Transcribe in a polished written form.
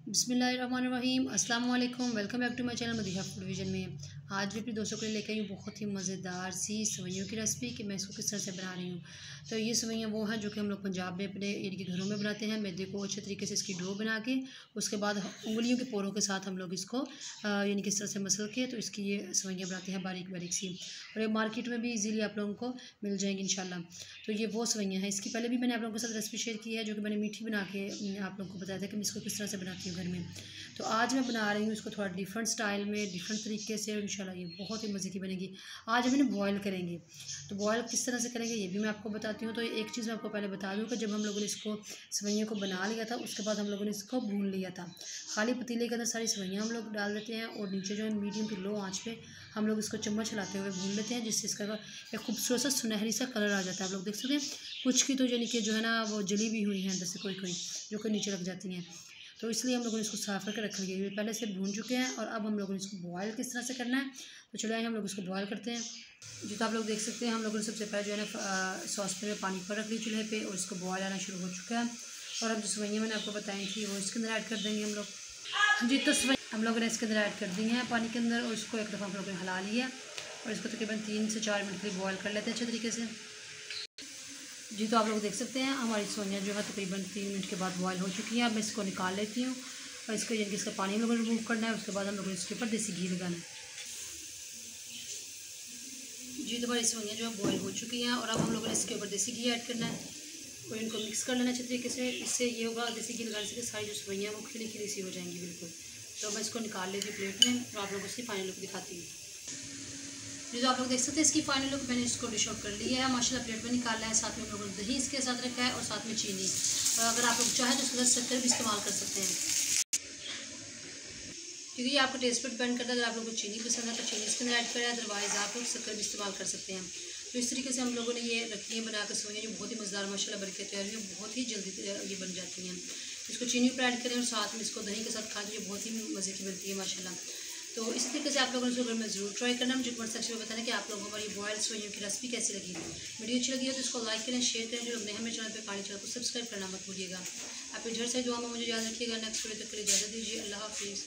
बिस्मिल्लाहिर्रहमानिर्रहीम अस्सलाम वालेकुम। Welcome back to my channel Madiha food vision में। आज भी अपने दोस्तों के लिए लेकर आई हूँ बहुत ही मज़ेदार सी सेवइयों की रेसिपी कि मैं इसको किस तरह से बना रही हूँ। तो ये सेवइयाँ वो हैं जो कि हम लोग पंजाब में अपने यानी कि घरों में बनाते हैं। मैदे को अच्छे तरीके से इसकी डो बना के उसके बाद उंगलियों के पोरों के साथ हम लोग इसको यानी किस तरह से मसल के तो इसकी ये सेवइयाँ बनाते हैं बारीक बारीक सी, और ये मार्केट में भी ईज़िली आप लोगों को मिल जाएंगी इंशाल्लाह। तो ये वो सेवइयाँ हैं। इसकी पहले भी मैंने आप लोगों के साथ रेसिपी शेयर की है जो कि मैंने मीठी बना के आप लोगों को बताया था कि मैं इसको किस तरह से बनाती हूँ घर में। तो आज मैं बना रही हूँ इसको थोड़ा डिफरेंट स्टाइल में, डिफरेंट तरीके से, और इंशाल्लाह ये बहुत ही मज़े की बनेगी। आज हम इन्हें बॉयल करेंगे, तो बॉयल किस तरह से करेंगे ये भी मैं आपको बताती हूँ। तो एक चीज़ मैं आपको पहले बता दूँ कि जब हम लोगों ने इसको सेवइयों को बना लिया था उसके बाद हम लोगों ने इसको भून लिया था। खाली पतीले के अंदर सारी सेवइयाँ हम लोग डाल देते हैं और नीचे जो है मीडियम टू लो आँच पे हम लोग इसको चम्मच हिलाते हुए भून लेते हैं, जिससे इसका एक खूबसूरत सा सुनहरी सा कलर आ जाता है। आप लोग देख सकते हैं कुछ की तो यानी कि जो है ना वो जली भी हुई हैं अंदर से, कोई कोई जो कि नीचे लग जाती हैं। तो इसलिए हम लोगों ने इसको साफ़ करके रख लिया। ये पहले से भून चुके हैं और अब हम लोगों ने इसको बॉयल किस तरह से करना है तो चलो हम लोग इसको बॉयल करते हैं। जो तो आप लोग देख सकते हैं हम लोगों ने सबसे पहले जो है ना सॉसपैन में पानी पर रख ली चूल्हे पे और इसको बॉयल आना शुरू हो चुका है। और अब जो सेवइयाँ मैंने आपको बताई थी वो इसके अंदर ऐड कर देंगे हम लोग। जी तो सेवइयाँ हम लोगों ने इसके अंदर ऐड कर दी हैं पानी के अंदर, और इसको एक दफ़ा हम लोगों ने हिला लिया और इसको तकरीबन 3 से 4 मिनट के लिए बॉयल कर लेते हैं अच्छे तरीके से। जी तो आप लोग देख सकते हैं हमारी सेवइयाँ जो है तकरीबन 3 मिनट के बाद बॉयल हो चुकी हैं। अब मैं इसको निकाल लेती हूँ और इसको यानी कि इसका पानी हम लोगों ने रिमूव करना है। उसके बाद हम लोगों ने इसके ऊपर देसी घी लगाना है। जी तो हमारी सेवइयाँ जो है बॉयल हो चुकी हैं और अब हम लोगों ने इसके ऊपर देसी घी ऐड करना है और इनको मिक्स कर लेना अच्छे तरीके से। इससे ये होगा देसी घी लगाने से सारी जो सेवइयाँ वो खिली खिली सी हो जाएंगी बिल्कुल। तो मैं इसको निकाल लेती हूँ प्लेट में और आप लोगों को इसकी फाइनल लुक दिखाती हूँ। जी तो आप लोग देख सकते हैं इसकी फाइनल लुक मैंने इसको डिश आउट कर लिया है, माशाल्लाह प्लेट में निकाला है। साथ में हम लोगों ने दही इसके साथ रखा है और साथ में चीनी, और अगर आप लोग चाहें तो उसके साथ शक्कर भी इस्तेमाल कर सकते हैं, क्योंकि ये आपके टेस्ट पर डिपेंड करता है। अगर आप लोगों को चीनी पसंद है तो चीनी इसके अंदर ऐड करें, अदरवाइज़ आप लोग शक्कर भी इस्तेमाल कर सकते हैं। तो इस तरीके से हम लोगों ने ये रखी है बनाकर सेवइयाँ जो बहुत ही मज़ेदार माशाल्लाह बन के तैयार हुई, बहुत ही जल्दी ये बन जाती हैं। इसको चीनी पर ऐड करें और साथ में इसको दही के साथ खाएं तो ये बहुत ही मज़े की बनती है माशाल्लाह। तो इसी तरीके से आप लोगों ने इसको घर में ज़रूर ट्राई करना। मुझे कमेंट सेक्शन में बताना कि आप लोगों को हमारी बॉयल सेवइयों की रेसिपी कैसी लगी। वीडियो अच्छी लगी हो तो इसको लाइक करें, शेयर करें। जो लोग नए हमारे चैनल पे पानी चैनल को सब्सक्राइब करना मत भूलिएगा। आप ढेर सारी दुआ में मुझे याद रखिएगा। नेक्स्ट वीडियो तक के लिए इजाज़त दीजिए। अल्लाह हाफिज़।